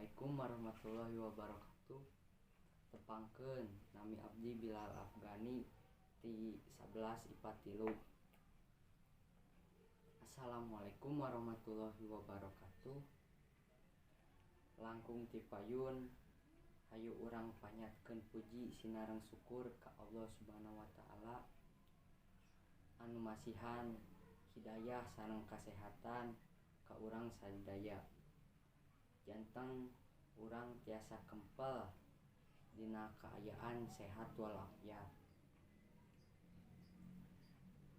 Assalamualaikum warahmatullahi wabarakatuh. Tepangkeun nami abdi Bilal Afgani ti 11 IPA 3. Assalamualaikum warahmatullahi wabarakatuh. Langkung ti payun hayu urang panyatkeun puji sinareng syukur ka Allah Subhanahu wa taala anu masihan hidayah sareng kasehatan ka urang sadaya. Janteng urang tiasa kempel dina kaayaan sehat walafiat.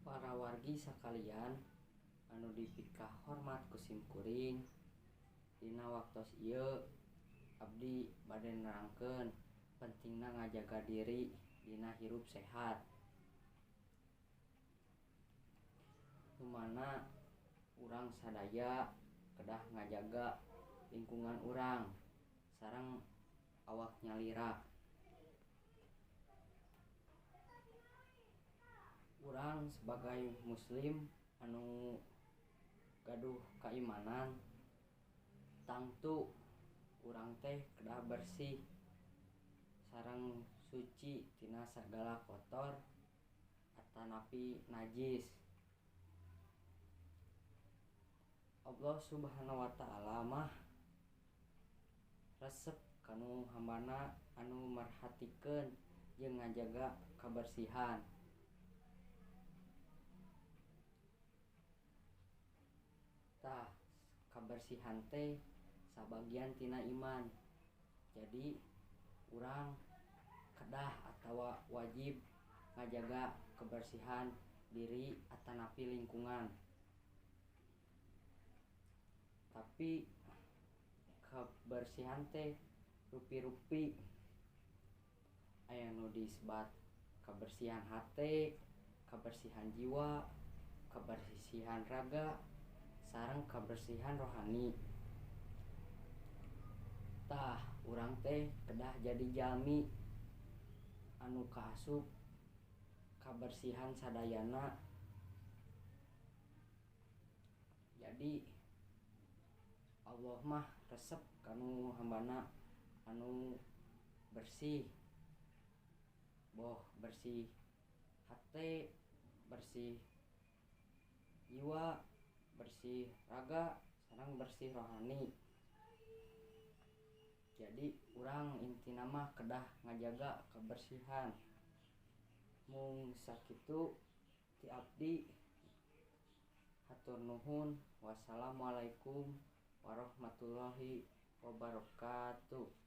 Para wargi sakalian anu dipikah hormat ku simkuring, dina waktos ieu abdi bade nerangkeun pentingna ngajaga diri dina hirup sehat. Lumana urang sadaya kedah ngajaga lingkungan urang sareng awak nyalira. Urang sebagai muslim anu gaduh keimanan, tangtu urang teh kedah bersih sareng suci tina sagala kotor atanapi najis. Allah Subhanahu wa taala mah resep kanu hambana anu merhatikeun jeung ngajaga kabersihan. Tah, kabersihan teh sabagian tina iman. Jadi urang kedah atawa wajib ngajaga kebersihan diri atanapi lingkungan. Tapi kebersihan teh rupi-rupi. Aya nu disebut kebersihan hate, kebersihan jiwa, kebersihan raga, sareng kebersihan rohani. Tah, urang teh kedah jadi jalmi anu kaasup kebersihan sadayana. Jadi Allah mah resep kanu hambana anu bersih, boh bersih hate, bersih jiwa, bersih raga, sareng bersih rohani. Jadi urang intina mah kedah ngajaga kebersihan. Mung sakitu ti abdi hatur nuhun. Wassalamualaikum warahmatullahi wabarakatuh.